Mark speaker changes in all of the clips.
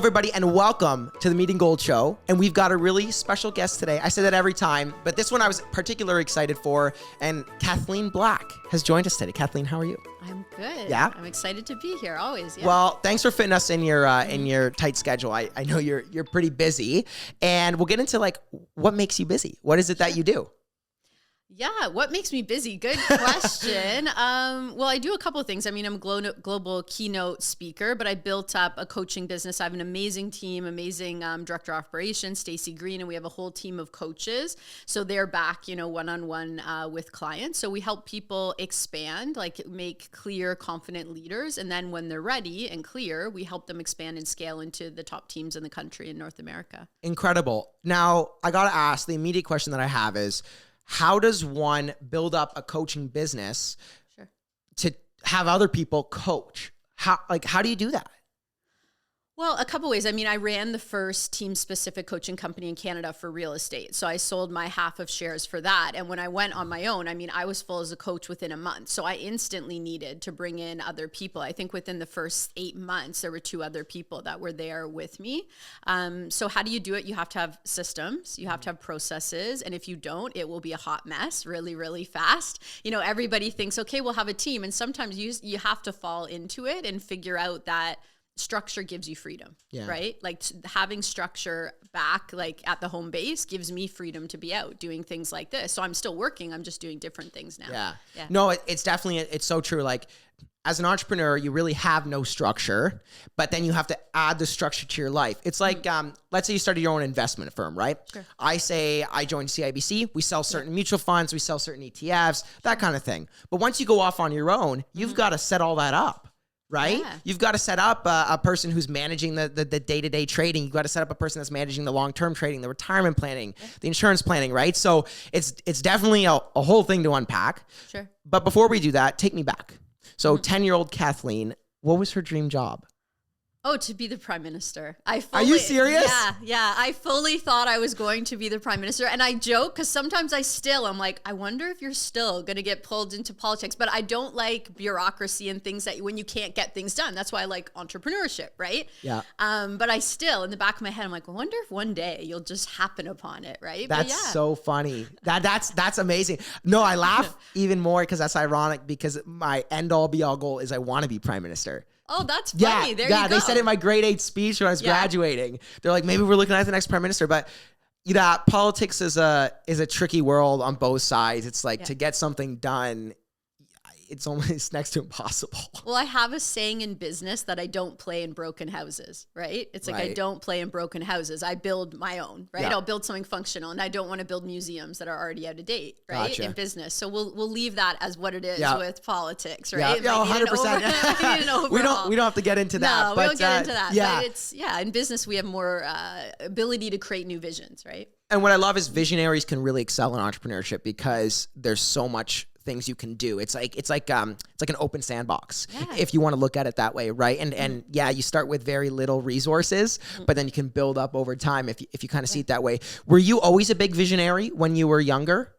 Speaker 1: everybody, and welcome to the Meeting Gold Show. And we've got a really special guest today. I say that every time, but this one I was particularly excited for. And Kathleen Black has joined us today. Kathleen, how are you?
Speaker 2: I'm good.
Speaker 1: Yeah?
Speaker 2: I'm excited to be here, always. Yeah.
Speaker 1: Well, thanks for fitting us in your tight schedule. I know you're pretty busy. And we'll get into like what makes you busy. What is it that you do?
Speaker 2: Yeah, what makes me busy? Good question. Well, I do a couple of things. I mean, I'm a global keynote speaker, but I built up a coaching business. I have an amazing team, amazing director of operations, Stacey Green, and we have a whole team of coaches. So they're back, one-on-one with clients. So we help people expand, like make clear, confident leaders. And then when they're ready and clear, we help them expand and scale into the top teams in the country in North America. Incredible.
Speaker 1: Now, I got to ask, the immediate question that I have is, how does one build up a coaching business to have other people coach? How do you do that?
Speaker 2: Well, a couple ways. I mean, I ran the first team-specific coaching company in Canada for real estate. So I sold my half of shares for that. And when I went on my own, I mean, I was full as a coach within a month. So I instantly needed to bring in other people. I think within the first 8 months, there were 2 other people that were there with me. So how do you do it? You have to have systems. You have to have processes. And if you don't, it will be a hot mess really, really fast. Everybody thinks, okay, we'll have a team. And sometimes you have to fall into it and figure out that structure gives you freedom, right? Like having structure back, like at the home base, gives me freedom to be out doing things like this. So I'm still working. I'm just doing different things now.
Speaker 1: Yeah. No, it's definitely, it's so true. Like as an entrepreneur, you really have no structure, but then you have to add the structure to your life. It's like, let's say you started your own investment firm, right? Sure. I say I joined CIBC. We sell certain mutual funds. We sell certain ETFs, that kind of thing. But once you go off on your own, you've got to set all that up. Right? Yeah. You've got to set up a person who's managing the day-to-day trading. You've got to set up a person that's managing the long-term trading, the retirement planning, the insurance planning, right? So it's definitely a whole thing to unpack. Sure. But before we do that, take me back. So 10-year-old Kathleen, what was her dream job?
Speaker 2: Oh, to be the prime minister.
Speaker 1: Are you serious?
Speaker 2: Yeah. I fully thought I was going to be the prime minister. And I joke because sometimes I'm like, I wonder if you're still going to get pulled into politics. But I don't like bureaucracy and things that when you can't get things done. That's why I like entrepreneurship, right? Yeah. But I still, in the back of my head, I'm like, I wonder if one day you'll just happen upon it, right?
Speaker 1: That's so funny. That's amazing. No, I laugh even more because that's ironic because my end-all be-all goal is I want to be prime minister.
Speaker 2: Oh, that's funny. There you go.
Speaker 1: Yeah, they said in my grade 8 speech when I was graduating, they're like, maybe we're looking at the next prime minister. But politics is a tricky world on both sides. It's like to get something done, it's almost next to impossible.
Speaker 2: Well, I have a saying in business that I don't play in broken houses, right? It's like I don't play in broken houses. I build my own, right? I'll build something functional, and I don't want to build museums that are already out of date, right? Gotcha. In business. So we'll leave that as what it is with politics, right?
Speaker 1: Yeah, 100%. We don't have to get into that.
Speaker 2: No, we don't get into that. Yeah. But it's in business we have more ability to create new visions, right?
Speaker 1: And what I love is visionaries can really excel in entrepreneurship because there's so much things you can do. It's like an open sandbox if you want to look at it that way, right? And you start with very little resources, but then you can build up over time if you kind of see it that way. Were you always a big visionary when you were younger?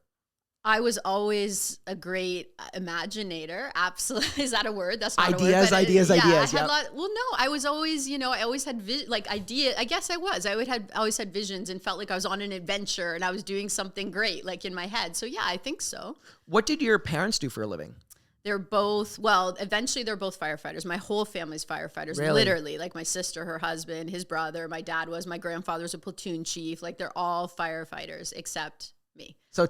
Speaker 2: I was always a great imaginator. Absolutely. Is that a word? That's not
Speaker 1: ideas,
Speaker 2: a word.
Speaker 1: Ideas.
Speaker 2: I was always, I always had idea. I guess I was. always had visions and felt like I was on an adventure and I was doing something great, like in my head. So yeah, I think so.
Speaker 1: What did your parents do for a living?
Speaker 2: They're both, eventually they're both firefighters. My whole family's firefighters, literally. Like my sister, her husband, his brother, my dad was, my grandfather's a platoon chief. Like they're all firefighters except me.
Speaker 1: So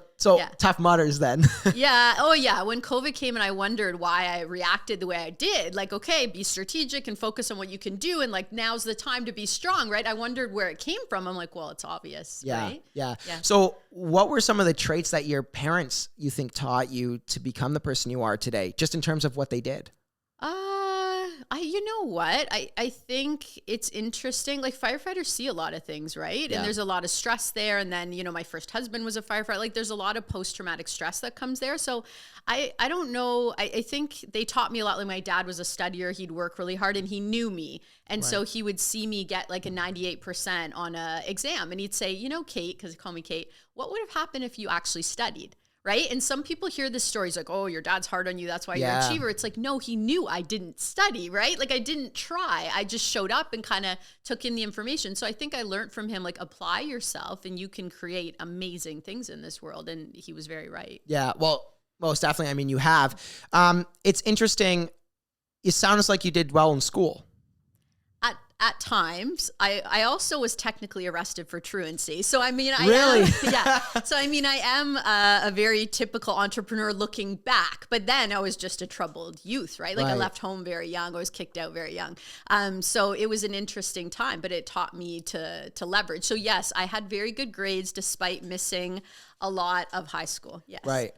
Speaker 1: tough mutters then.
Speaker 2: Yeah. Oh yeah. When COVID came and I wondered why I reacted the way I did, like, okay, be strategic and focus on what you can do. And like, now's the time to be strong, right? I wondered where it came from. I'm like, well, it's obvious, right?
Speaker 1: Yeah. So what were some of the traits that your parents, you think, taught you to become the person you are today, just in terms of what they did?
Speaker 2: You know what? I think it's interesting. Like firefighters see a lot of things, right? And there's a lot of stress there. And then, my first husband was a firefighter. Like there's a lot of post-traumatic stress that comes there. So I don't know. I think they taught me a lot. Like my dad was a studier. He'd work really hard and he knew me. And so he would see me get like a 98% on a exam. And he'd say, Kate, because he called me Kate, what would have happened if you actually studied? right? And some people hear this story, it's like, oh, your dad's hard on you, that's why you're an
Speaker 1: Yeah.
Speaker 2: achiever. It's like, no, he knew I didn't study, right? Like I didn't try. I just showed up and kind of took in the information. So I think I learned from him, like, apply yourself and you can create amazing things in this world. And he was very right.
Speaker 1: Yeah, well, most definitely. I mean, you have. It's interesting. It sounds like you did well in school.
Speaker 2: At times, I also was technically arrested for truancy. So I mean,
Speaker 1: Really?
Speaker 2: Yeah. So I mean, I am a very typical entrepreneur looking back. But then I was just a troubled youth, right? Like I
Speaker 1: Right.
Speaker 2: left home very young. I was kicked out very young. So it was an interesting time, but it taught me to leverage. So yes, I had very good grades despite missing a lot of high school. Yes.
Speaker 1: Right.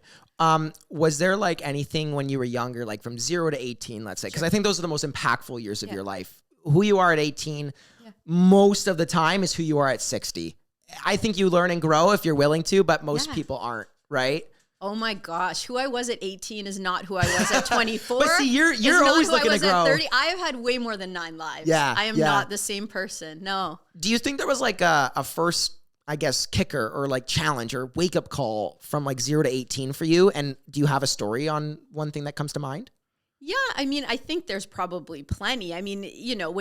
Speaker 1: Was there like anything when you were younger, like from 0 to 18, let's say, because I think those are the most impactful years of
Speaker 2: Yeah.
Speaker 1: your life. Who you are at 18,
Speaker 2: Yeah.
Speaker 1: most of the time is who you are at 60. I think you learn and grow if you're willing to, but most
Speaker 2: Yeah.
Speaker 1: people aren't, right?
Speaker 2: Oh my gosh, who I was at 18 is not who I was at 24.
Speaker 1: But see, you're
Speaker 2: Is not
Speaker 1: always
Speaker 2: who I
Speaker 1: looking to
Speaker 2: was at
Speaker 1: grow.
Speaker 2: 30. I have had way more than 9 lives.
Speaker 1: Yeah,
Speaker 2: I am
Speaker 1: yeah.
Speaker 2: not the same person. No.
Speaker 1: Do you think there was like a first, I guess, kicker or like challenge or wake up call from like 0 to 18 for you? And do you have a story on one thing that comes to mind?
Speaker 2: Yeah, I mean, I think there's probably plenty. I mean, you know,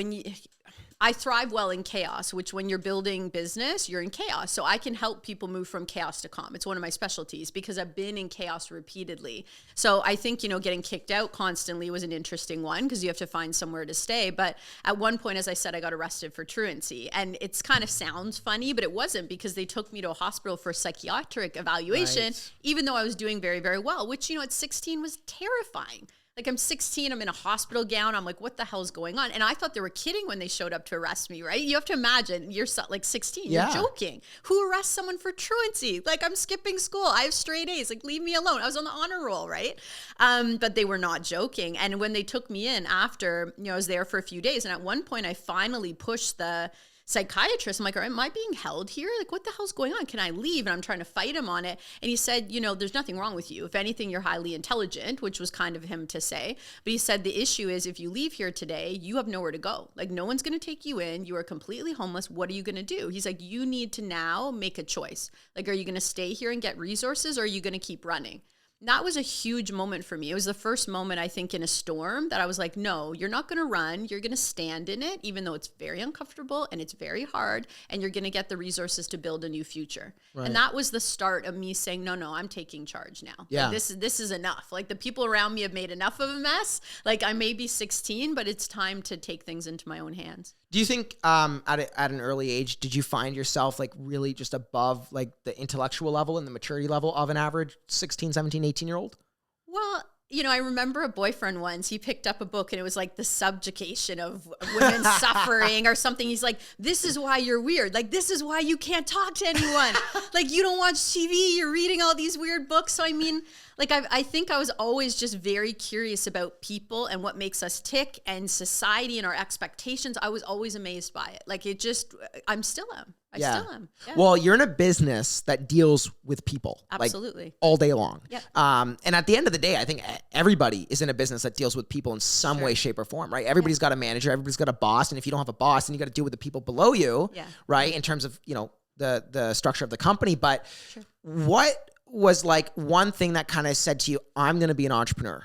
Speaker 2: I thrive well in chaos, which when you're building business, you're in chaos. So I can help people move from chaos to calm. It's one of my specialties because I've been in chaos repeatedly. So I think, you know, getting kicked out constantly was an interesting one because you have to find somewhere to stay. But at one point, as I said, I got arrested for truancy. And it's kind of sounds funny, but it wasn't because they took me to a hospital for a psychiatric evaluation,
Speaker 1: Right.
Speaker 2: even though I was doing very, very well, which, you know, at 16 was terrifying. Like I'm 16, I'm in a hospital gown. I'm like, what the hell's going on? And I thought they were kidding when they showed up to arrest me, right? You have to imagine you're like 16,
Speaker 1: Yeah.
Speaker 2: you're joking. Who arrests someone for truancy? Like I'm skipping school. I have straight A's. Like leave me alone. I was on the honor roll, right? But they were not joking. And when they took me in after, you know, I was there for a few days. And at one point I finally pushed the psychiatrist. I'm like, am I being held here? Like, what the hell's going on? Can I leave? And I'm trying to fight him on it. And he said, you know, there's nothing wrong with you. If anything, you're highly intelligent, which was kind of him to say. But he said, the issue is if you leave here today, you have nowhere to go. Like, no one's going to take you in. You are completely homeless. What are you going to do? He's like, you need to now make a choice. Like, are you going to stay here and get resources or are you going to keep running? That was a huge moment for me. It was the first moment, I think, in a storm that I was like, no, you're not going to run. You're going to stand in it, even though it's very uncomfortable and it's very hard, and you're going to get the resources to build a new future.
Speaker 1: Right.
Speaker 2: And that was the start of me saying, no, I'm taking charge now.
Speaker 1: Yeah.
Speaker 2: Like, this is enough. Like the people around me have made enough of a mess. Like I may be 16, but it's time to take things into my own hands.
Speaker 1: Do you think at an early age, did you find yourself like really just above like the intellectual level and the maturity level of an average 16, 17, 18-year-old?
Speaker 2: Well, you know, I remember a boyfriend once, he picked up a book and it was like the subjugation of women suffering or something. He's like, this is why you're weird. Like, this is why you can't talk to anyone. Like, you don't watch TV, you're reading all these weird books. So, I mean, like, I think I was always just very curious about people and what makes us tick and society and our expectations. I was always amazed by it. Like, it just, I still am. I still am. Yeah.
Speaker 1: Well, you're in a business that deals with people.
Speaker 2: Absolutely.
Speaker 1: Like, all day long.
Speaker 2: Yep.
Speaker 1: And at the end of the day, I think everybody is in a business that deals with people in some way, shape, or form, right? Everybody's got a manager. Everybody's got a boss. And if you don't have a boss, then you got to deal with the people below you, right? In terms of, you know, the structure of the company. But what was like one thing that kind of said to you, I'm going to be an entrepreneur?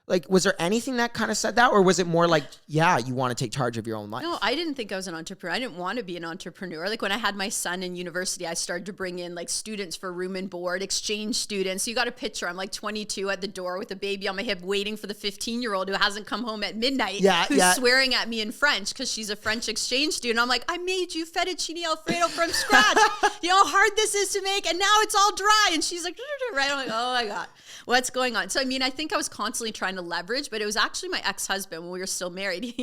Speaker 1: Like, was there anything that kind of said that? Or was it more like, yeah, you want to take charge of your own life?
Speaker 2: No, I didn't think I was an entrepreneur. I didn't want to be an entrepreneur. Like when I had my son in university, I started to bring in like students for room and board, exchange students. So you got a picture. I'm like 22 at the door with a baby on my hip waiting for the 15-year-old who hasn't come home at midnight, who's swearing at me in French because she's a French exchange student. I'm like, I made you fettuccine Alfredo from scratch. You know how hard this is to make? And now it's all dry. And she's like, right? I'm like, oh my God, what's going on? So, I mean, I think I was constantly trying to leverage, but it was actually my ex-husband when we were still married.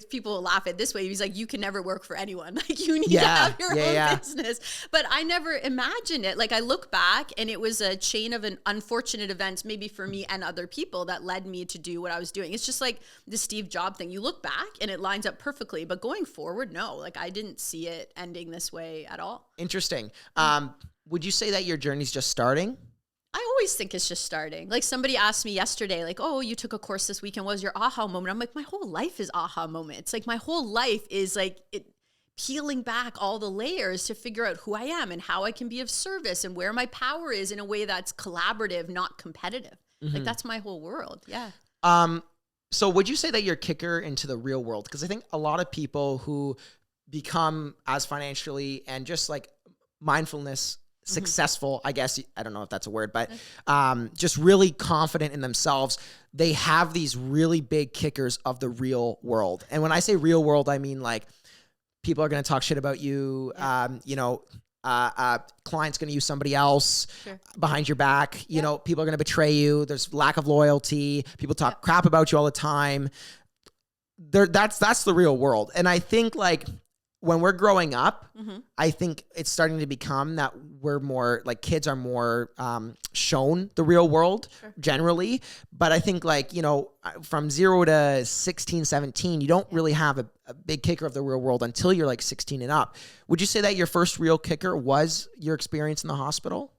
Speaker 2: People laugh at this way. He's like, you can never work for anyone. Like you need to have your own business. But I never imagined it. Like I look back and it was a chain of an unfortunate events, maybe for me and other people that led me to do what I was doing. It's just like the Steve Jobs thing. You look back and it lines up perfectly, but going forward, no, like I didn't see it ending this way at all.
Speaker 1: Interesting. Would you say that your journey's just starting?
Speaker 2: I always think it's just starting. Like somebody asked me yesterday, like, oh, you took a course this weekend. What was your aha moment? I'm like, my whole life is aha moments. Like my whole life is like peeling back all the layers to figure out who I am and how I can be of service and where my power is in a way that's collaborative, not competitive. Like that's my whole world. Yeah.
Speaker 1: So would you say that you're a kicker into the real world? Because I think a lot of people who become as financially and just like mindfulness successful, I guess, I don't know if that's a word, but just really confident in themselves, they have these really big kickers of the real world. And when I say real world, I mean like people are going to talk shit about you, client's going to use somebody else behind your back. You know, people are going to betray you. There's lack of loyalty. People talk crap about you all the time. That's the real world. And I think like when we're growing up, I think it's starting to become that we're more like kids are more shown the real world generally. But I think like, you know, from 0 to 16, 17, you don't really have a big kicker of the real world until you're like 16 and up. Would you say that your first real kicker was your experience in the hospital?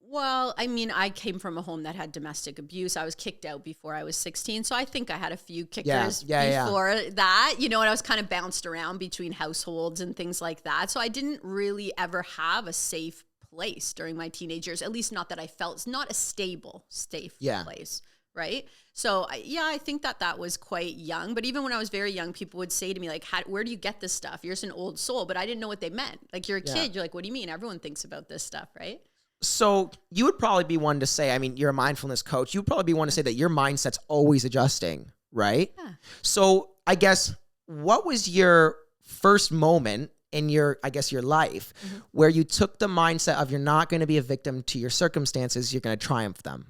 Speaker 2: Well, I mean, I came from a home that had domestic abuse. I was kicked out before I was 16. So I think I had a few kickers before that, you know, and I was kind of bounced around between households and things like that. So I didn't really ever have a safe place during my teenage years, at least not that I felt. It's not a stable, safe place, right? So I think that was quite young. But even when I was very young, people would say to me, like, where do you get this stuff? You're just an old soul. But I didn't know what they meant. Like, you're a kid. You're like, what do you mean? Everyone thinks about this stuff, right?
Speaker 1: So you would probably be one to say, I mean, you're a mindfulness coach. You would probably be one to say that your mindset's always adjusting, right? Yeah. So I guess what was your first moment in your life where you took the mindset of you're not going to be a victim to your circumstances, you're going to triumph them?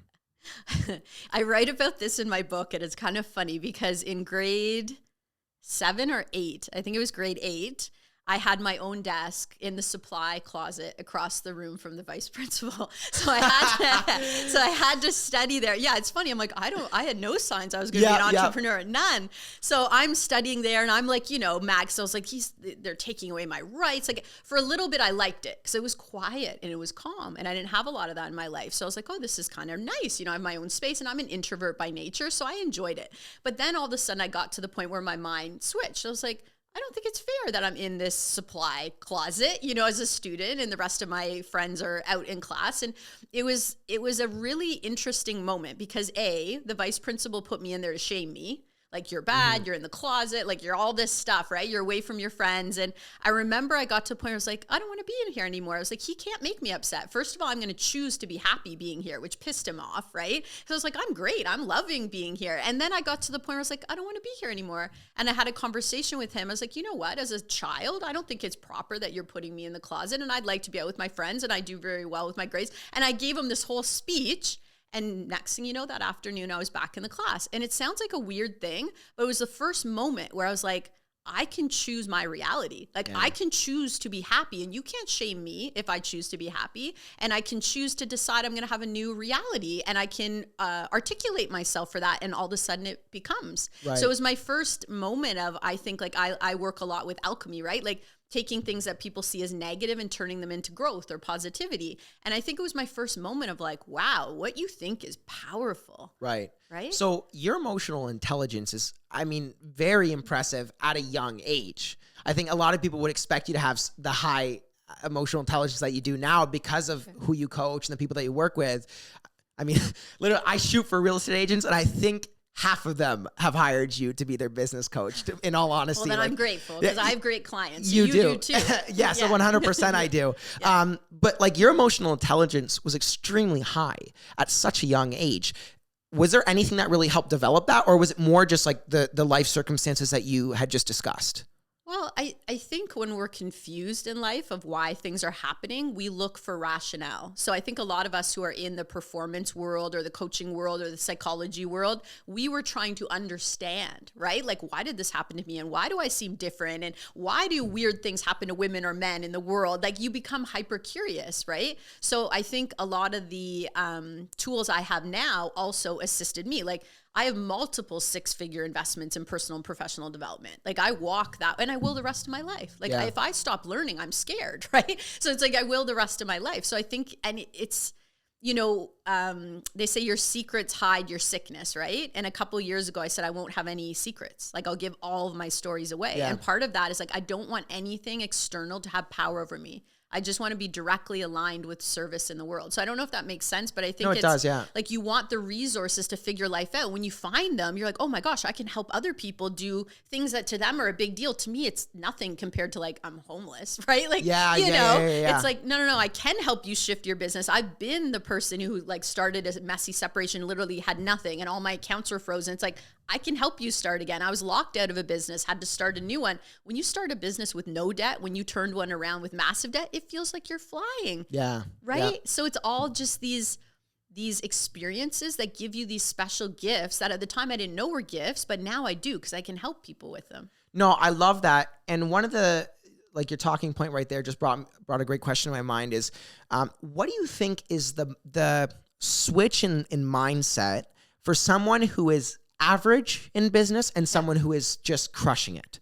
Speaker 2: I write about this in my book, and it's kind of funny because in grade 7 or 8, I think it was grade 8, I had my own desk in the supply closet across the room from the vice principal. So I had to study there. Yeah, it's funny. I'm like, I had no signs I was going to be an entrepreneur. None. So I'm studying there and I'm like, you know, Max, I was like, they're taking away my rights. Like for a little bit, I liked it because it was quiet and it was calm and I didn't have a lot of that in my life. So I was like, oh, this is kind of nice. You know, I have my own space and I'm an introvert by nature. So I enjoyed it. But then all of a sudden I got to the point where my mind switched. I was like, I don't think it's fair that I'm in this supply closet, you know, as a student and the rest of my friends are out in class. And it was a really interesting moment because the vice principal put me in there to shame me. Like, you're bad, you're in the closet, like, you're all this stuff, right? You're away from your friends. And I remember I got to a point where I was like, I don't want to be in here anymore. I was like, he can't make me upset. First of all, I'm going to choose to be happy being here, which pissed him off, right? So I was like, I'm great. I'm loving being here. And then I got to the point where I was like, I don't want to be here anymore. And I had a conversation with him. I was like, you know what? As a child, I don't think it's proper that you're putting me in the closet. And I'd like to be out with my friends. And I do very well with my grades. And I gave him this whole speech. And next thing you know, that afternoon, I was back in the class. And it sounds like a weird thing, but it was the first moment where I was like, I can choose my reality. Like, I can choose to be happy, and you can't shame me if I choose to be happy. And I can choose to decide I'm going to have a new reality, and I can articulate myself for that. And all of a sudden it becomes. Right. So it was my first moment of, I think, like, I work a lot with alchemy, right? Like, taking things that people see as negative and turning them into growth or positivity. And I think it was my first moment of like, wow, what you think is powerful.
Speaker 1: Right.
Speaker 2: Right.
Speaker 1: So your emotional intelligence is, I mean, very impressive at a young age. I think a lot of people would expect you to have the high emotional intelligence that you do now because of who you coach and the people that you work with. I mean, literally, I shoot for real estate agents and I think half of them have hired you to be their business coach, in all honesty.
Speaker 2: Well, then I'm grateful because I have great clients.
Speaker 1: You
Speaker 2: do too.
Speaker 1: Yes, yeah. 100% I do. Yeah. But like your emotional intelligence was extremely high at such a young age. Was there anything that really helped develop that? Or was it more just like the life circumstances that you had just discussed?
Speaker 2: Well, I think when we're confused in life of why things are happening, we look for rationale. So I think a lot of us who are in the performance world or the coaching world or the psychology world, we were trying to understand, right? Like, why did this happen to me? And why do I seem different? And why do weird things happen to women or men in the world? Like, you become hyper curious, right? So I think a lot of the tools I have now also assisted me. Like, I have multiple 6-figure investments in personal and professional development. Like, I walk that, and I will the rest of my life. Like, if I stop learning, I'm scared, right? So it's like, I will the rest of my life. So I think, and they say your secrets hide your sickness, right? And a couple of years ago, I said, I won't have any secrets. Like I'll give all of my stories away.
Speaker 1: Yeah.
Speaker 2: And part of that is like, I don't want anything external to have power over me. I just want to be directly aligned with service in the world. So I don't know if that makes sense, but I think
Speaker 1: it does, yeah.
Speaker 2: Like you want the resources to figure life out. When you find them, you're like, oh my gosh, I can help other people do things that to them are a big deal. To me, it's nothing compared to like, I'm homeless, right? Like, it's like, no, I can help you shift your business. I've been the person who like started a messy separation, literally had nothing and all my accounts were frozen. It's like, I can help you start again. I was locked out of a business, had to start a new one. When you start a business with no debt, when you turned one around with massive debt, it feels like you're flying.
Speaker 1: Yeah.
Speaker 2: Right?
Speaker 1: Yeah.
Speaker 2: So it's all just these experiences that give you these special gifts that at the time I didn't know were gifts, but now I do because I can help people with them.
Speaker 1: No, I love that. And one of the, like your talking point right there just brought a great question to my mind is, what do you think is the switch in mindset for someone who is average in business and someone who is just crushing it?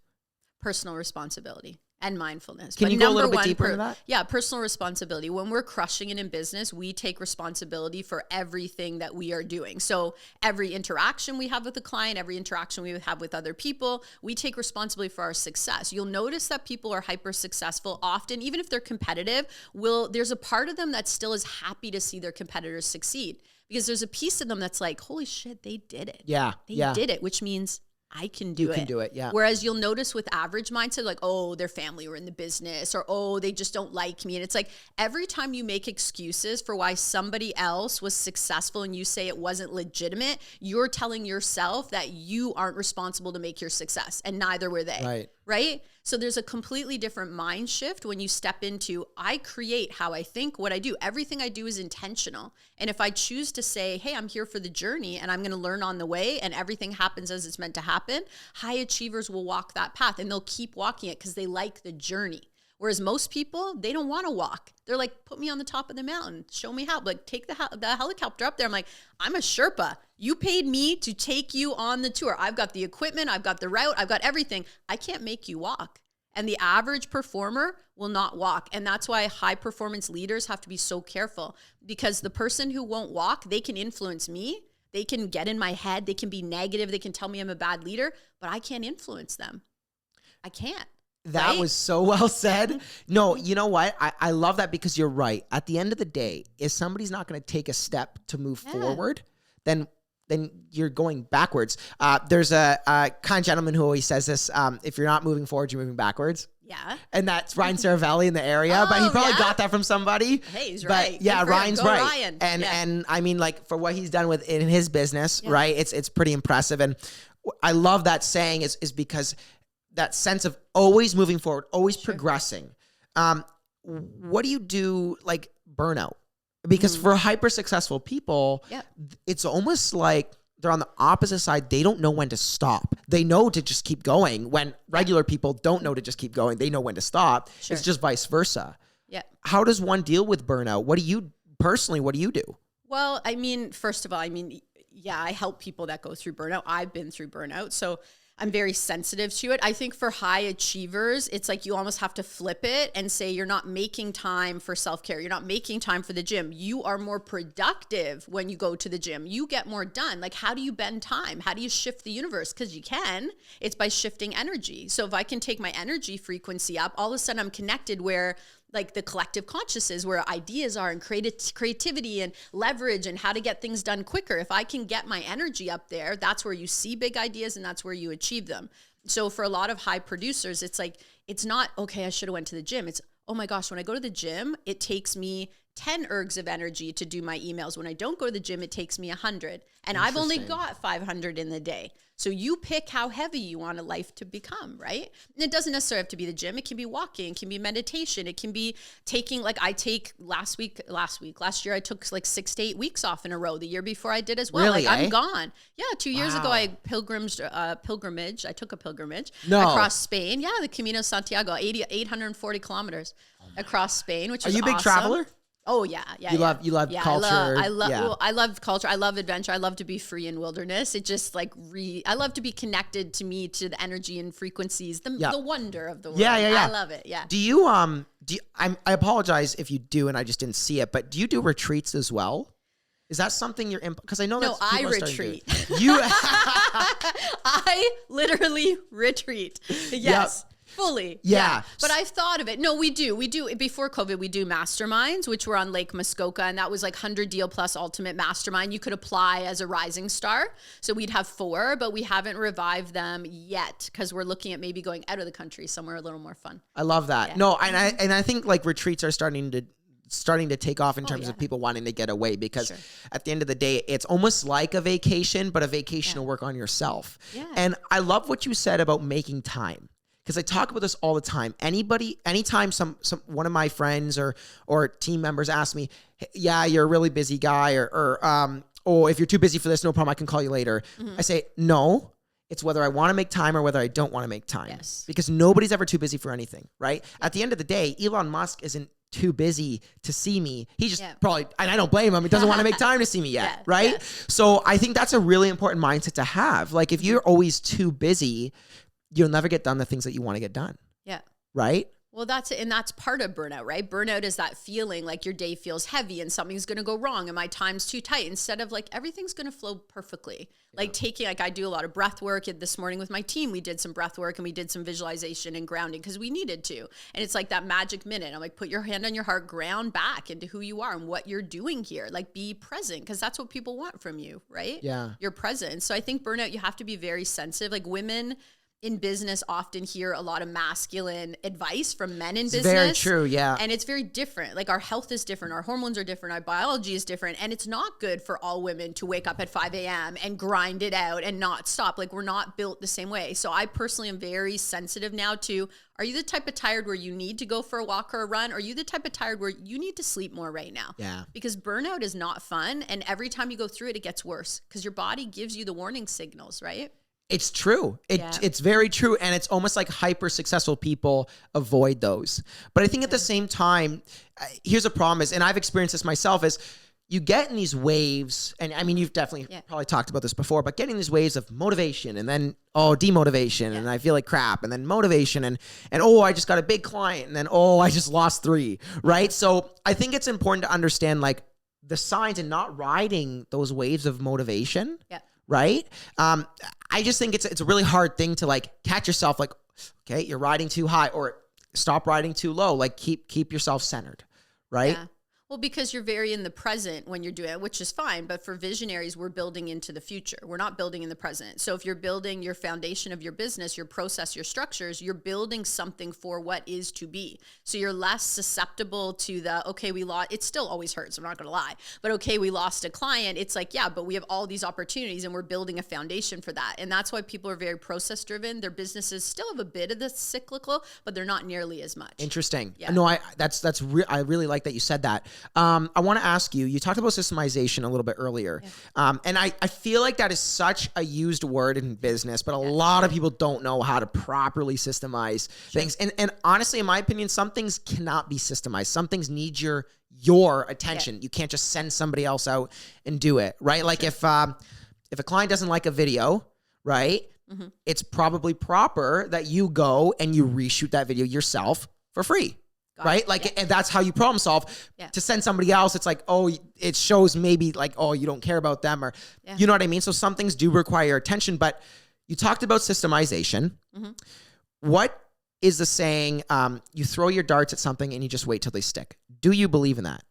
Speaker 2: Personal responsibility and mindfulness.
Speaker 1: Can you go a little bit deeper into that?
Speaker 2: Yeah, personal responsibility. When we're crushing it in business, we take responsibility for everything that we are doing. So every interaction we have with a client, every interaction we have with other people, we take responsibility for our success. You'll notice that people are hyper successful often, even if they're competitive, there's a part of them that still is happy to see their competitors succeed. Because there's a piece of them that's like, holy shit, they did it.
Speaker 1: Yeah.
Speaker 2: They did it, which means I can do it.
Speaker 1: You can do it, yeah.
Speaker 2: Whereas you'll notice with average mindset, like, oh, their family were in the business, or oh, they just don't like me. And it's like every time you make excuses for why somebody else was successful and you say it wasn't legitimate, you're telling yourself that you aren't responsible to make your success, and neither were they. Right? So there's a completely different mind shift when you step into, I create how I think, what I do. Everything I do is intentional. And if I choose to say, hey, I'm here for the journey and I'm going to learn on the way and everything happens as it's meant to happen, high achievers will walk that path and they'll keep walking it because they like the journey. Whereas most people, they don't want to walk. They're like, put me on the top of the mountain. Show me how. Like, take the helicopter up there. I'm like, I'm a Sherpa. You paid me to take you on the tour. I've got the equipment. I've got the route. I've got everything. I can't make you walk. And the average performer will not walk. And that's why high performance leaders have to be so careful, because the person who won't walk, they can influence me. They can get in my head. They can be negative. They can tell me I'm a bad leader, but I can't influence them. I can't.
Speaker 1: That was so well said. No, you know what? I love that, because you're right. At the end of the day, if somebody's not going to take a step to move forward, then you're going backwards. There's a kind gentleman who always says this, if you're not moving forward, you're moving backwards.
Speaker 2: Yeah.
Speaker 1: And that's Ryan Saravelli in the area, but he probably got that from somebody.
Speaker 2: Hey, he's right.
Speaker 1: But yeah, Ryan's right.
Speaker 2: Ryan.
Speaker 1: And I mean, like, for what he's done in his business, right? It's pretty impressive. And I love that saying is because that sense of always moving forward, always progressing. What do you do, like burnout? Because for hyper successful people, it's almost like they're on the opposite side. They don't know when to stop. They know to just keep going, when regular people don't know to just keep going. They know when to stop. Sure. It's just vice versa. Yeah. How does one deal with burnout? What do you do?
Speaker 2: Well, I mean, first of all, I help people that go through burnout. I've been through burnout, so I'm very sensitive to it. I think for high achievers, it's like you almost have to flip it and say you're not making time for self-care. You're not making time for the gym. You are more productive when you go to the gym. You get more done. Like, how do you bend time? How do you shift the universe? Because you can. It's by shifting energy. So if I can take my energy frequency up, all of a sudden I'm connected where like the collective consciousness, where ideas are, and creativity and leverage and how to get things done quicker. If I can get my energy up there, that's where you see big ideas and that's where you achieve them. So for a lot of high producers, it's like, it's not, okay, I should have went to the gym. It's, oh my gosh, when I go to the gym, it takes me 10 ergs of energy to do my emails. When I don't go to the gym, it takes me 100. And I've only got 500 in the day. So you pick how heavy you want a life to become, right? And it doesn't necessarily have to be the gym. It can be walking. It can be meditation. It can be taking, like last year, I took like 6 to 8 weeks off in a row. The year before I did as well.
Speaker 1: Really,
Speaker 2: I'm gone. Yeah, 2 years ago, I pilgrimage. I took a pilgrimage across Spain. Yeah, the Camino Santiago, 840 kilometers across Spain, which was awesome.
Speaker 1: Are you a big traveler?
Speaker 2: Oh yeah.
Speaker 1: You love culture.
Speaker 2: I love culture. I love adventure. I love to be free in wilderness. It just like I love to be connected to the energy and frequencies, the wonder of the world.
Speaker 1: Yeah.
Speaker 2: I love it. Yeah.
Speaker 1: Do you I apologize if you do and I just didn't see it, but do you do retreats as well? Is that something you're because I know that
Speaker 2: I retreat.
Speaker 1: You
Speaker 2: I literally retreat. Yes. Yep. Fully.
Speaker 1: Yeah.
Speaker 2: But I've thought of it. No, we do. Before COVID, we do masterminds, which were on Lake Muskoka. And that was like 100 deal plus ultimate mastermind. You could apply as a rising star. So we'd have 4, but we haven't revived them yet because we're looking at maybe going out of the country somewhere a little more fun.
Speaker 1: I love that. Yeah. No, and I think like retreats are starting to take off in terms of people wanting to get away because at the end of the day, it's almost like a vacation, but a vacation to work on yourself. Yeah. And I love what you said about making time. Because I talk about this all the time. Anytime some one of my friends or team members ask me, yeah, you're a really busy guy, or if you're too busy for this, no problem, I can call you later. Mm-hmm. I say, no, it's whether I want to make time or whether I don't want to make time. Yes. Because nobody's ever too busy for anything, right? Yeah. At the end of the day, Elon Musk isn't too busy to see me. He just probably, and I don't blame him, he doesn't want to make time to see me yet, right? Yeah. So I think that's a really important mindset to have. Like if you're always too busy, you'll never get done the things that you want to get done. Yeah. Right?
Speaker 2: Well, that's it. And that's part of burnout, right? Burnout is that feeling like your day feels heavy and something's going to go wrong and my time's too tight instead of like everything's going to flow perfectly. Yeah. Like I do a lot of breath work. This morning with my team, we did some breath work and we did some visualization and grounding because we needed to. And it's like that magic minute. I'm like, put your hand on your heart, ground back into who you are and what you're doing here. Like be present because that's what people want from you, right? Yeah. You're present. So I think burnout, you have to be very sensitive. Like women in business often hear a lot of masculine advice from men in business.
Speaker 1: Very true, yeah.
Speaker 2: And it's very different. Like our health is different, our hormones are different, our biology is different. And it's not good for all women to wake up at 5 a.m. and grind it out and not stop. Like we're not built the same way. So I personally am very sensitive now to, are you the type of tired where you need to go for a walk or a run? Or are you the type of tired where you need to sleep more right now? Yeah. Because burnout is not fun. And every time you go through it, it gets worse because your body gives you the warning signals, right?
Speaker 1: It's true. It's very true. And it's almost like hyper successful people avoid those. But I think at the same time, here's a problem is, and I've experienced this myself, is you get in these waves, and I mean, you've definitely probably talked about this before, but getting these waves of motivation and then, demotivation and I feel like crap and then motivation and I just got a big client and then, I just lost 3, right? So I think it's important to understand like the signs and not riding those waves of motivation. Yeah. Right? I just think it's a really hard thing to like catch yourself like, okay, you're riding too high or stop riding too low. Like keep yourself centered, right? Yeah.
Speaker 2: Well, because you're very in the present when you're doing it, which is fine. But for visionaries, we're building into the future. We're not building in the present. So if you're building your foundation of your business, your process, your structures, you're building something for what is to be. So you're less susceptible to we lost. It still always hurts. I'm not going to lie. But we lost a client. It's like, but we have all these opportunities and we're building a foundation for that. And that's why people are very process driven. Their businesses still have a bit of the cyclical, but they're not nearly as much.
Speaker 1: Interesting. Yeah. No, I really like that you said that. I want to ask you, you talked about systemization a little bit earlier. Yeah. And I feel like that is such a used word in business, but a lot of people don't know how to properly systemize things. And honestly, in my opinion, some things cannot be systemized. Some things need your attention. Yeah. You can't just send somebody else out and do it, right? Like if a client doesn't like a video, right? Mm-hmm. It's probably proper that you go and you reshoot that video yourself for free. Right? Like, and that's how you problem solve. Yeah. To send somebody else, it's like, it shows maybe like, you don't care about them or, you know what I mean? So some things do require attention, but you talked about systemization. Mm-hmm. What is the saying, you throw your darts at something and you just wait till they stick? Do you believe in that?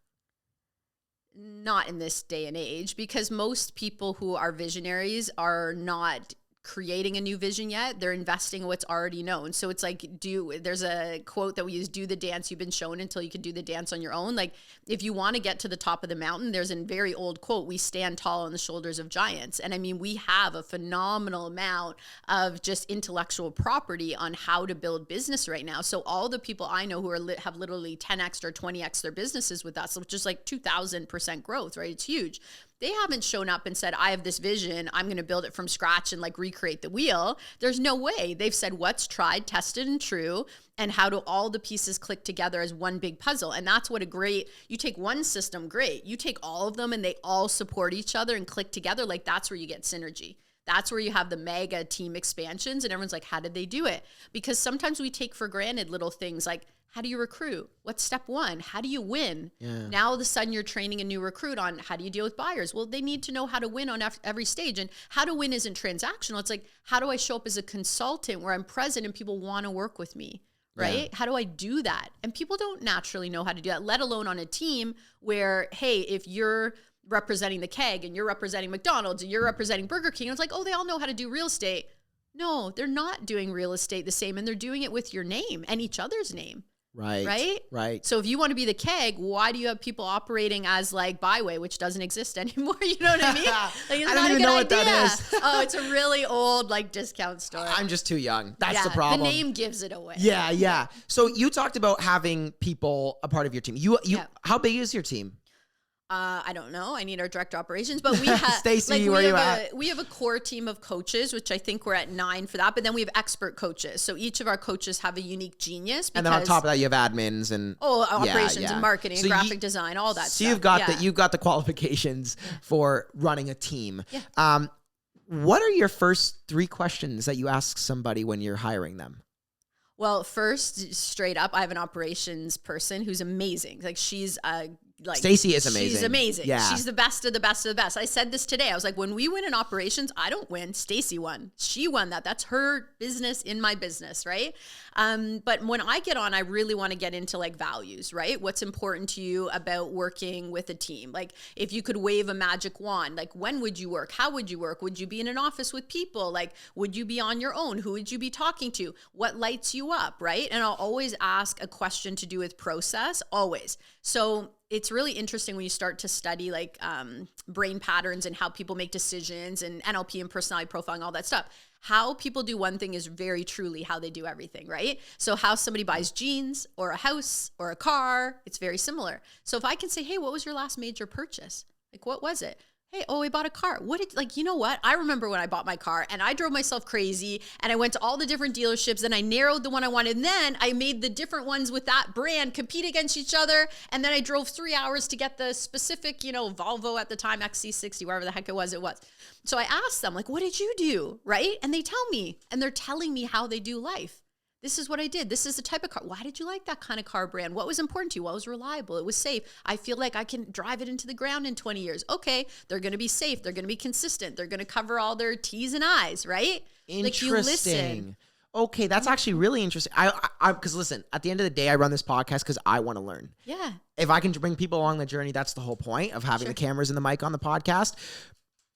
Speaker 2: Not in this day and age, because most people who are visionaries are not creating a new vision yet. They're investing in what's already known. So it's like, there's a quote that we use, do the dance you've been shown until you can do the dance on your own. Like if you want to get to the top of the mountain, there's a very old quote, we stand tall on the shoulders of giants. And I mean, we have a phenomenal amount of just intellectual property on how to build business right now. So all the people I know who have literally 10x or 20x their businesses with us, which is like 2000% growth, right? It's huge. They haven't shown up and said, I have this vision. I'm going to build it from scratch and like recreate the wheel. There's no way. They've said what's tried, tested, and true, and how do all the pieces click together as one big puzzle. And that's what you take one system, great. You take all of them and they all support each other and click together. Like that's where you get synergy. That's where you have the mega team expansions and everyone's like, how did they do it? Because sometimes we take for granted little things like, how do you recruit? What's step one? How do you win? Yeah. Now all of a sudden you're training a new recruit on how do you deal with buyers? Well, they need to know how to win on every stage. And how to win isn't transactional. It's like, how do I show up as a consultant where I'm present and people want to work with me? Right? Yeah. How do I do that? And people don't naturally know how to do that, let alone on a team where, hey, if you're representing the Keg and you're representing McDonald's and you're representing Burger King, it's like, oh, they all know how to do real estate. No, they're not doing real estate the same. And they're doing it with your name and each other's name. Right. So if you want to be the Keg, why do you have people operating as like Byway, which doesn't exist anymore? You know what I mean? Like, it's
Speaker 1: I
Speaker 2: not
Speaker 1: don't even
Speaker 2: a good
Speaker 1: know
Speaker 2: idea.
Speaker 1: what that is.
Speaker 2: Oh, it's a really old like discount store.
Speaker 1: I'm just too young. That's the problem.
Speaker 2: The name gives it away.
Speaker 1: Yeah. So you talked about having people a part of your team. How big is your team?
Speaker 2: I don't know. I need our director of operations, but we have
Speaker 1: Stacey, where you at?
Speaker 2: We have a core team of coaches, which I think we're at 9 for that. But then we have expert coaches. So each of our coaches have a unique genius.
Speaker 1: And then on top of that, you have admins and
Speaker 2: operations and marketing, and graphic design, all that.
Speaker 1: So
Speaker 2: stuff.
Speaker 1: you've got the qualifications for running a team.
Speaker 2: Yeah.
Speaker 1: What are your first 3 questions that you ask somebody when you're hiring them?
Speaker 2: Well, first, straight up, I have an operations person who's amazing. Like she's
Speaker 1: Stacey is amazing.
Speaker 2: She's amazing.
Speaker 1: Yeah.
Speaker 2: She's the best of the best of the best. I said this today. I was like, when we win in operations, I don't win. Stacey won. She won that. That's her business in my business, right? But when I get on, I really want to get into like values, right? What's important to you about working with a team? Like if you could wave a magic wand, like when would you work? How would you work? Would you be in an office with people? Like would you be on your own? Who would you be talking to? What lights you up, right? And I'll always ask a question to do with process, always. So it's really interesting when you start to study like brain patterns and how people make decisions and NLP and personality profiling, all that stuff. How people do one thing is very truly how they do everything, right? So how somebody buys jeans or a house or a car, it's very similar. So if I can say, hey, what was your last major purchase? Like, what was it? Hey, I bought a car. You know what? I remember when I bought my car and I drove myself crazy and I went to all the different dealerships and I narrowed the one I wanted. And then I made the different ones with that brand compete against each other. And then I drove 3 hours to get the specific, Volvo at the time, XC60, wherever the heck it was. So I asked them, like, what did you do? Right? And they tell me, and they're telling me how they do life. This is what I did. This is the type of car. Why did you like that kind of car brand? What was important to you? What was reliable? It was safe. I feel like I can drive it into the ground in 20 years. Okay, they're going to be safe. They're going to be consistent. They're going to cover all their T's and I's, right?
Speaker 1: Interesting.
Speaker 2: Like you listen.
Speaker 1: Okay, that's actually really interesting. Because listen, at the end of the day, I run this podcast because I want to learn.
Speaker 2: Yeah.
Speaker 1: If I can bring people along the journey, that's the whole point of having the cameras and the mic on the podcast.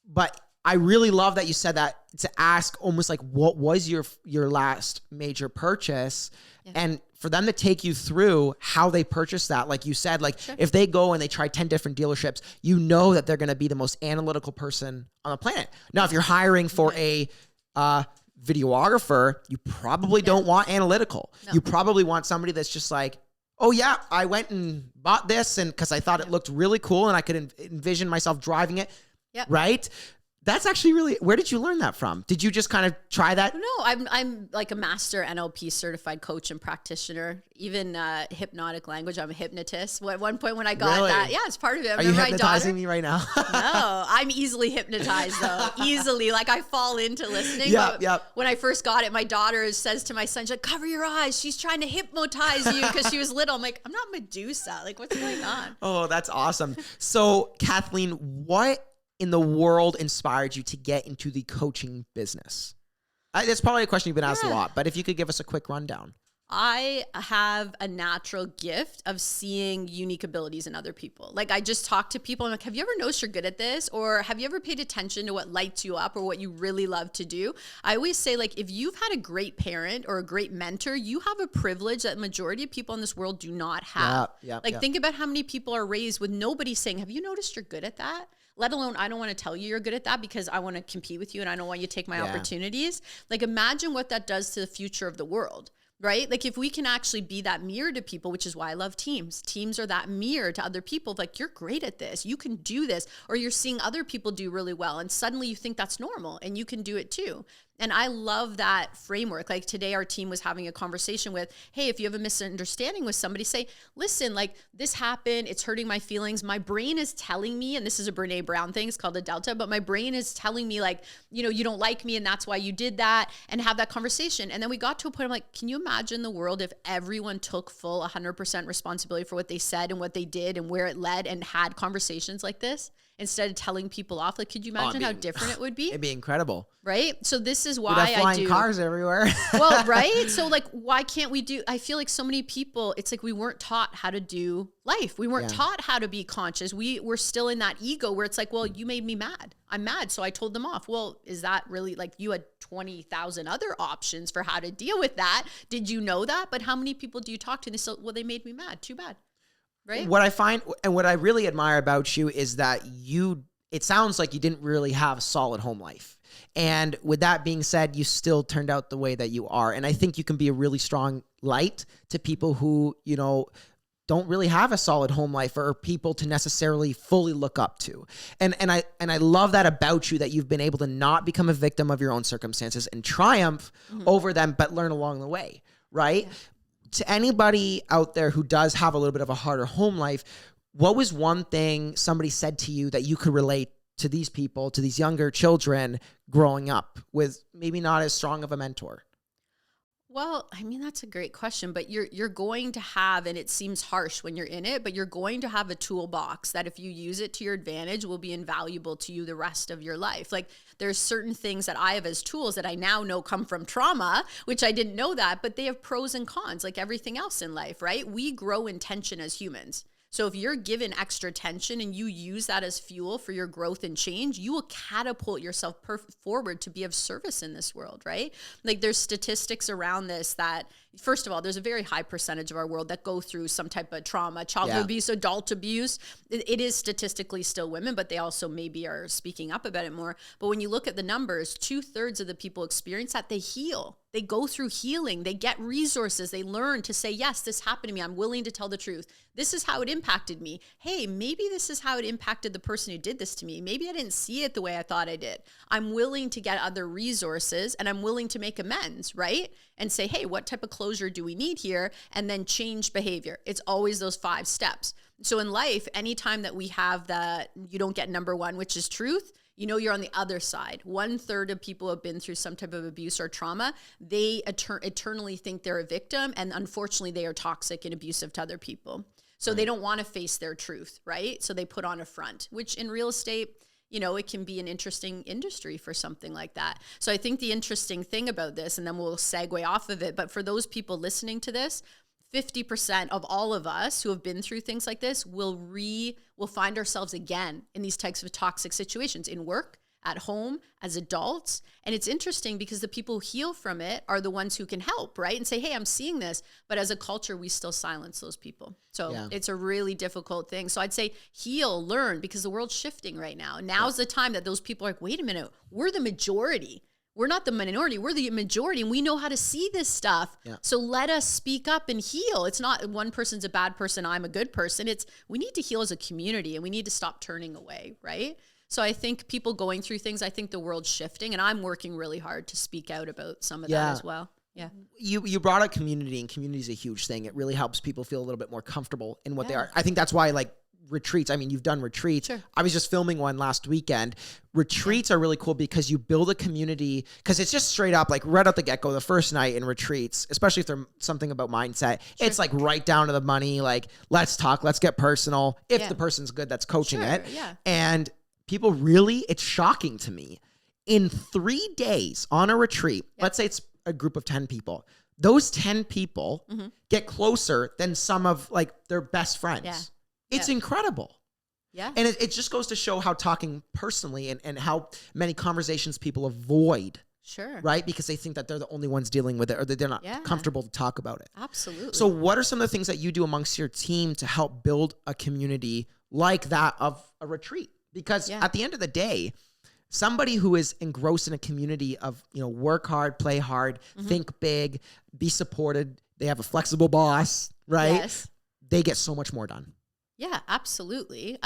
Speaker 1: But I really love that you said that, to ask almost like, what was your last major purchase? Yeah. And for them to take you through how they purchased that. Like you said, like if they go and they try 10 different dealerships, you know that they're going to be the most analytical person on the planet. Now, if you're hiring for a videographer, you probably don't want analytical. No. You probably want somebody that's just like, oh yeah, I went and bought this and because I thought it looked really cool and I could envision myself driving it.
Speaker 2: Yep.
Speaker 1: Right? That's actually really, where did you learn that from? Did you just kind of try that?
Speaker 2: No, I'm like a master NLP certified coach and practitioner, even hypnotic language. I'm a hypnotist. At one point when I got that, it's part of it.
Speaker 1: Are you hypnotizing me right now?
Speaker 2: No, I'm easily hypnotized though. Easily. Like I fall into listening.
Speaker 1: Yep.
Speaker 2: When I first got it, my daughter says to my son, she's like, cover your eyes. She's trying to hypnotize you because she was little. I'm like, I'm not Medusa. Like what's going on?
Speaker 1: Oh, that's awesome. So Kathleen, what in the world inspired you to get into the coaching business? That's probably a question you've been asked a lot, but if you could give us a quick rundown.
Speaker 2: I have a natural gift of seeing unique abilities in other people. Like I just talk to people, I'm like, have you ever noticed you're good at this? Or have you ever paid attention to what lights you up or what you really love to do? I always say, like, if you've had a great parent or a great mentor, you have a privilege that majority of people in this world do not have. Think about how many people are raised with nobody saying, have you noticed you're good at that? Let alone, I don't want to tell you you're good at that because I want to compete with you and I don't want you to take my opportunities. Like imagine what that does to the future of the world. right? Like if we can actually be that mirror to people, which is why I love teams. Teams are that mirror to other people. Like, you're great at this. You can do this. Or you're seeing other people do really well. And suddenly you think that's normal and you can do it too. And I love that framework. Like today, our team was having a conversation with, hey, if you have a misunderstanding with somebody, say, listen, like this happened. It's hurting my feelings. My brain is telling me, and this is a Brene Brown thing, it's called a delta, but my brain is telling me like, you know, you don't like me and that's why you did that, and have that conversation. And then we got to a point, I'm like, can you imagine the world if everyone took full 100% responsibility for what they said and what they did and where it led, and had conversations like this instead of telling people off? Like, could you imagine how different it would be?
Speaker 1: It'd be incredible.
Speaker 2: Right? So this is why
Speaker 1: We'd have flying cars everywhere.
Speaker 2: Well, right? So like, why can't we do, I feel like so many people, it's like we weren't taught how to do life. We weren't taught how to be conscious. We're still in that ego where it's like, well, you made me mad. I'm mad, so I told them off. Well, is that really, like, you had 20,000 other options for how to deal with that? Did you know that? But how many people do you talk to and they still, well, they made me mad. Too bad. Right?
Speaker 1: What I find, and what I really admire about you, is that it sounds like you didn't really have a solid home life. And with that being said, you still turned out the way that you are. And I think you can be a really strong light to people who, you know, don't really have a solid home life, or people to necessarily fully look up to. And I love that about you, that you've been able to not become a victim of your own circumstances and triumph over them, but learn along the way, right? Yeah. To anybody out there who does have a little bit of a harder home life, what was one thing somebody said to you that you could relate to these people, to these younger children growing up with maybe not as strong of a mentor?
Speaker 2: Well, I mean, that's a great question, but you're going to have, and it seems harsh when you're in it, but you're going to have a toolbox that if you use it to your advantage will be invaluable to you the rest of your life. Like, there's certain things that I have as tools that I now know come from trauma, which I didn't know that, but they have pros and cons like everything else in life, right? We grow in tension as humans. So if you're given extra tension and you use that as fuel for your growth and change, you will catapult yourself forward to be of service in this world, right? Like, there's statistics around this that, first of all, there's a very high percentage of our world that go through some type of trauma, childhood abuse, adult abuse. It is statistically still women, but they also maybe are speaking up about it more. But when you look at the numbers, 2/3 of the people experience that, they heal. They go through healing. They get resources. They learn to say, yes, this happened to me. I'm willing to tell the truth. This is how it impacted me. Hey, maybe this is how it impacted the person who did this to me. Maybe I didn't see it the way I thought I did. I'm willing to get other resources, and I'm willing to make amends, right? And say, hey, what type of closure do we need here? And then change behavior. It's always those 5 steps. So in life, anytime that we have that, you don't get number 1, which is truth, you know, you're on the other side. 1/3 of people who have been through some type of abuse or trauma, they eternally think they're a victim. And unfortunately, they are toxic and abusive to other people. So they don't want to face their truth, right? So they put on a front, which in real estate, you know, it can be an interesting industry for something like that. So I think the interesting thing about this, and then we'll segue off of it, but for those people listening to this, 50% of all of us who have been through things like this will find ourselves again in these types of toxic situations, in work, at home, as adults. And it's interesting because the people who heal from it are the ones who can help, right? And say, hey, I'm seeing this. But as a culture, we still silence those people. So it's a really difficult thing. So I'd say heal, learn, because the world's shifting right now. Now's the time that those people are like, wait a minute, we're the majority. We're not the minority, we're the majority, and we know how to see this stuff. Yeah. So let us speak up and heal. It's not one person's a bad person, I'm a good person. It's, we need to heal as a community, and we need to stop turning away, right? So I think people going through things, I think the world's shifting, and I'm working really hard to speak out about some of that as well. Yeah.
Speaker 1: You brought up community, and community is a huge thing. It really helps people feel a little bit more comfortable in what they are. I think that's why, like, retreats. I mean, you've done retreats. Sure. I was just filming one last weekend. Retreats are really cool because you build a community, because it's just straight up, like, right out the get-go, the first night in retreats, especially if they're something about mindset, it's like right down to the money. Like, let's talk, let's get personal. If the person's good that's coaching it. Yeah. And people really, it's shocking to me. In 3 days on a retreat, let's say it's a group of 10 people, those 10 people get closer than some of, like, their best friends. Yeah. It's incredible. Yeah. And it just goes to show how talking personally and how many conversations people avoid. Sure. Right? Because they think that they're the only ones dealing with it, or that they're not comfortable to talk about it.
Speaker 2: Absolutely.
Speaker 1: So what are some of the things that you do amongst your team to help build a community like that of a retreat? Because at the end of the day, somebody who is engrossed in a community of, work hard, play hard, think big, be supported. They have a flexible boss, right?
Speaker 2: Yes.
Speaker 1: They get so much more done.
Speaker 2: Yeah, absolutely.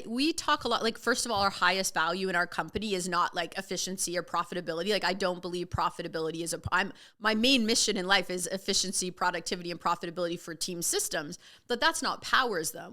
Speaker 2: We talk a lot, like, first of all, our highest value in our company is not like efficiency or profitability. Like, I don't believe profitability is my main mission in life is efficiency, productivity, and profitability for team systems, but that's not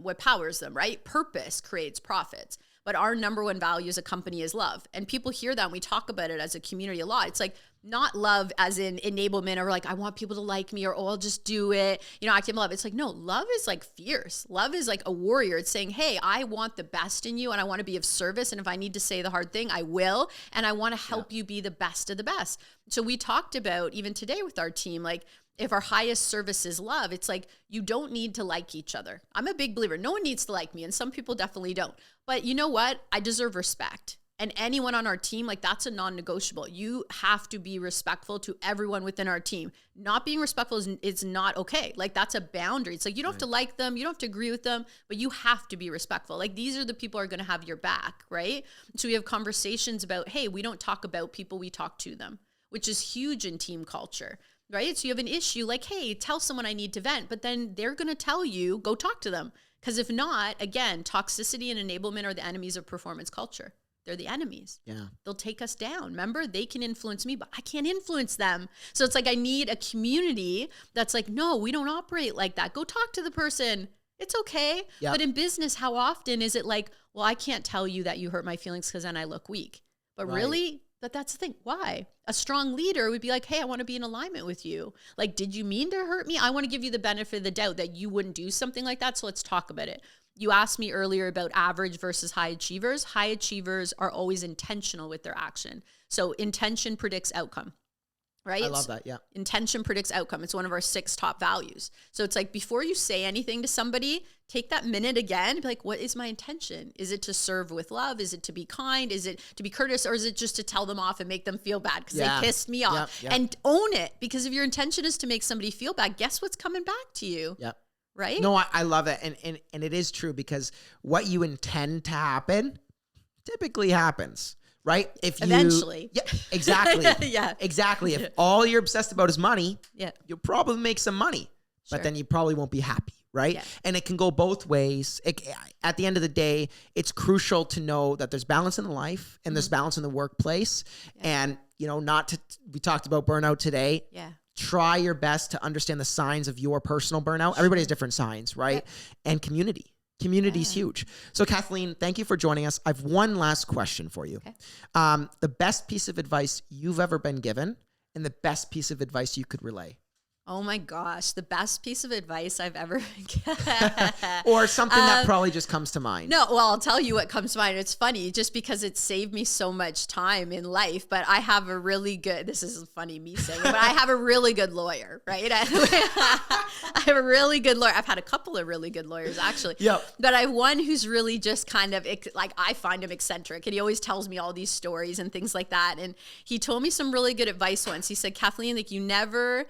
Speaker 2: what powers them, right? Purpose creates profits. But our number one value as a company is love. And people hear that and we talk about it as a community a lot. It's like not love as in enablement or like, I want people to like me or, oh, I'll just do it. Active love. It's like, no, love is like fierce. Love is like a warrior. It's saying, hey, I want the best in you and I want to be of service. And if I need to say the hard thing, I will. And I want to help you be the best of the best. So we talked about even today with our team, like, if our highest service is love, it's like, you don't need to like each other. I'm a big believer. No one needs to like me. And some people definitely don't. But you know what? I deserve respect. And anyone on our team, like, that's a non-negotiable. You have to be respectful to everyone within our team. Not being respectful is not okay. Like, that's a boundary. It's like, you don't have to like them. You don't have to agree with them, but you have to be respectful. Like, these are the people who are going to have your back, right? So we have conversations about, hey, we don't talk about people, we talk to them, which is huge in team culture. Right? So you have an issue like, hey, tell someone I need to vent, but then they're going to tell you, go talk to them. Because if not, again, toxicity and enablement are the enemies of performance culture. They're the enemies.
Speaker 1: Yeah.
Speaker 2: They'll take us down. Remember, they can influence me, but I can't influence them. So it's like, I need a community that's like, no, we don't operate like that. Go talk to the person. It's okay.
Speaker 1: Yep.
Speaker 2: But in business, how often is it like, well, I can't tell you that you hurt my feelings because then I look weak. But really? But that's the thing. Why? A strong leader would be like, hey, I want to be in alignment with you. Like, did you mean to hurt me? I want to give you the benefit of the doubt that you wouldn't do something like that. So let's talk about it. You asked me earlier about average versus high achievers. High achievers are always intentional with their action. So intention predicts outcome. Right?
Speaker 1: I love that. Yeah.
Speaker 2: Intention predicts outcome. It's one of our 6 top values. So it's like, before you say anything to somebody, take that minute again. Be like, what is my intention? Is it to serve with love? Is it to be kind? Is it to be courteous? Or is it just to tell them off and make them feel bad because they pissed me off?
Speaker 1: Yep.
Speaker 2: And own it. Because if your intention is to make somebody feel bad, guess what's coming back to you?
Speaker 1: Yep.
Speaker 2: Right?
Speaker 1: No, I love it. And it is true, because what you intend to happen typically happens. Right? If you
Speaker 2: eventually.
Speaker 1: Yeah, exactly.
Speaker 2: Yeah.
Speaker 1: Exactly. If all you're obsessed about is money, you'll probably make some money, but then you probably won't be happy. Right? Yeah. And it can go both ways. At the end of the day, it's crucial to know that there's balance in life and there's balance in the workplace. And, we talked about burnout today.
Speaker 2: Yeah.
Speaker 1: Try your best to understand the signs of your personal burnout. Everybody has different signs, right? Yep. And community. Community is huge. So Kathleen, thank you for joining us. I have one last question for you. Okay. The best piece of advice you've ever been given and the best piece of advice you could relay.
Speaker 2: Oh my gosh, the best piece of advice I've ever
Speaker 1: or something that probably just comes to mind.
Speaker 2: No, well, I'll tell you what comes to mind. It's funny just because it saved me so much time in life, but I have a really good, this is funny me saying it, but I have a really good lawyer, right? I have a really good lawyer. I've had a couple of really good lawyers actually.
Speaker 1: Yep.
Speaker 2: But I have one who's really just kind of like, I find him eccentric and he always tells me all these stories and things like that. And he told me some really good advice once. He said, Kathleen, like you never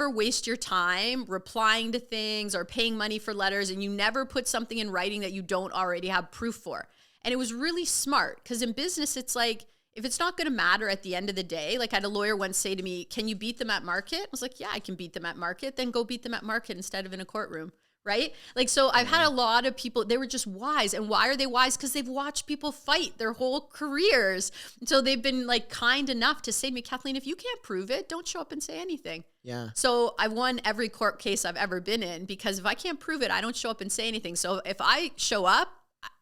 Speaker 2: waste your time replying to things or paying money for letters, and you never put something in writing that you don't already have proof for. And it was really smart because in business, it's like, if it's not going to matter at the end of the day, like I had a lawyer once say to me, can you beat them at market? I was like, yeah, I can beat them at market. Then go beat them at market instead of in a courtroom. Right? Like, so I've had a lot of people, they were just wise. And why are they wise? Because they've watched people fight their whole careers. So they've been like kind enough to say to me, Kathleen, if you can't prove it, don't show up and say anything.
Speaker 1: Yeah.
Speaker 2: So I've won every court case I've ever been in because if I can't prove it, I don't show up and say anything. So if I show up,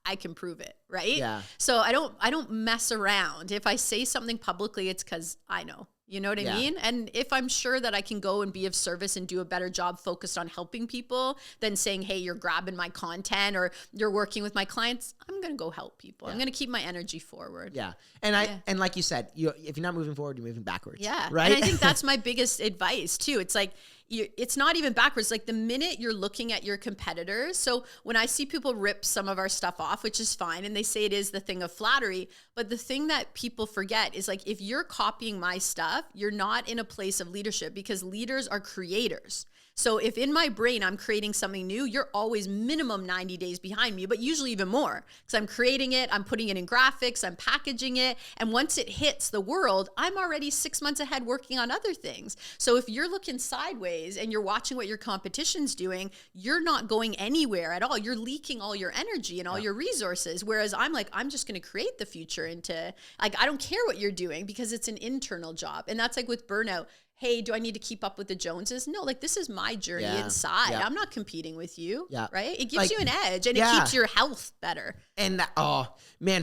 Speaker 2: I can prove it. Right?
Speaker 1: Yeah.
Speaker 2: So I don't mess around. If I say something publicly, it's because I know. You know what I mean? And if I'm sure that I can go and be of service and do a better job focused on helping people than saying, hey, you're grabbing my content or you're working with my clients, I'm going to go help people. I'm going to keep my energy forward.
Speaker 1: Yeah. And and like you said, if you're not moving forward, you're moving backwards.
Speaker 2: Yeah.
Speaker 1: Right.
Speaker 2: And I think that's my biggest advice too. It's like, it's not even backwards. Like the minute you're looking at your competitors. So when I see people rip some of our stuff off, which is fine, and they say it is the thing of flattery, but the thing that people forget is like, if you're copying my stuff, you're not in a place of leadership because leaders are creators. So if in my brain I'm creating something new, you're always minimum 90 days behind me, but usually even more, because I'm creating it, I'm putting it in graphics, I'm packaging it. And once it hits the world, I'm already 6 months ahead working on other things. So if you're looking sideways and you're watching what your competition's doing, you're not going anywhere at all. You're leaking all your energy and all your resources. Whereas I'm like, I'm just going to create the future into, like, I don't care what you're doing because it's an internal job. And that's like with burnout. Hey, do I need to keep up with the Joneses? No, like this is my journey inside. I'm not competing with you, right? It gives you an edge and it keeps your health better.
Speaker 1: And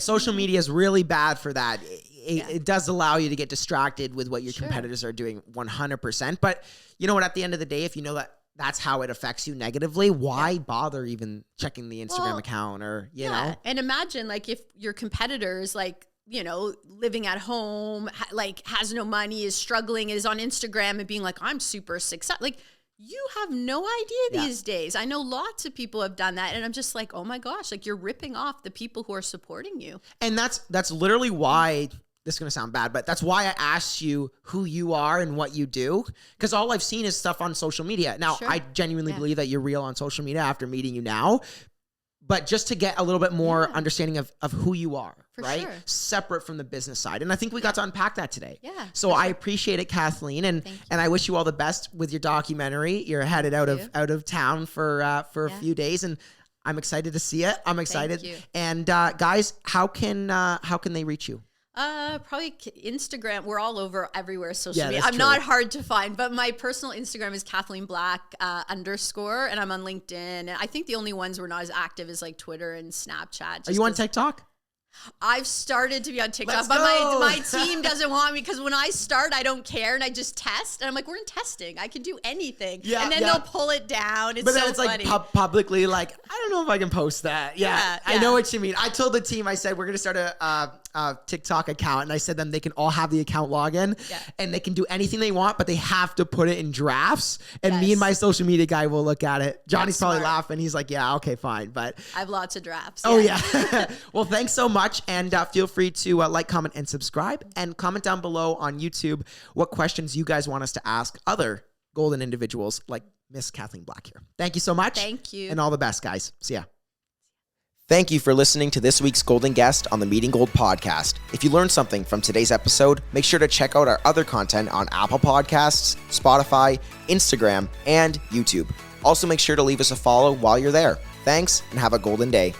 Speaker 1: social media is really bad for that. It does allow you to get distracted with what your competitors are doing 100%. But you know what, at the end of the day, if you know that that's how it affects you negatively, why bother even checking the Instagram account or, you know?
Speaker 2: And imagine like if your competitors like, you know, living at home, like has no money, is struggling, is on Instagram and being like, I'm super successful. Like you have no idea these days. I know lots of people have done that. And I'm just like, oh my gosh, like you're ripping off the people who are supporting you.
Speaker 1: And that's literally why, this is going to sound bad, but that's why I asked you who you are and what you do. Because all I've seen is stuff on social media. Now, I genuinely believe that you're real on social media after meeting you now. But just to get a little bit more understanding of who you are, right? Separate from the business side. And I think we got to unpack that today.
Speaker 2: Yeah.
Speaker 1: So I appreciate it, Kathleen. And I wish you all the best with your documentary. You're headed out of town for a few days. And I'm excited to see it. I'm excited.
Speaker 2: Thank you.
Speaker 1: And guys, how can they reach you?
Speaker 2: Probably Instagram. We're all over everywhere social media.
Speaker 1: That's
Speaker 2: I'm not hard to find, but my personal Instagram is Kathleen Black _, and I'm on LinkedIn. And I think the only ones we're not as active is like Twitter and Snapchat.
Speaker 1: Are you on TikTok?
Speaker 2: I've started to be on TikTok, but my team doesn't want me because when I start, I don't care and I just test. And I'm like, we're in testing. I can do anything. And then they'll pull it down. It's so funny.
Speaker 1: Like publicly, like, I don't know if I can post that. Yeah. I know what you mean. I told the team, I said, we're going to start a TikTok account. And I said them, they can all have the account login and they can do anything they want, but they have to put it in drafts. And me and my social media guy will look at it. Johnny's probably laughing. He's like, yeah, okay, fine. But
Speaker 2: I have lots of drafts.
Speaker 1: Oh yeah. Well, thanks so much. And feel free to like, comment, and subscribe. And comment down below on YouTube what questions you guys want us to ask other golden individuals like Miss Kathleen Black here. Thank you so much.
Speaker 2: Thank you.
Speaker 1: And all the best, guys. See ya. Thank you for listening to this week's Golden Guest on the Meeting Gold podcast. If you learned something from today's episode, make sure to check out our other content on Apple Podcasts, Spotify, Instagram, and YouTube. Also, make sure to leave us a follow while you're there. Thanks, and have a golden day.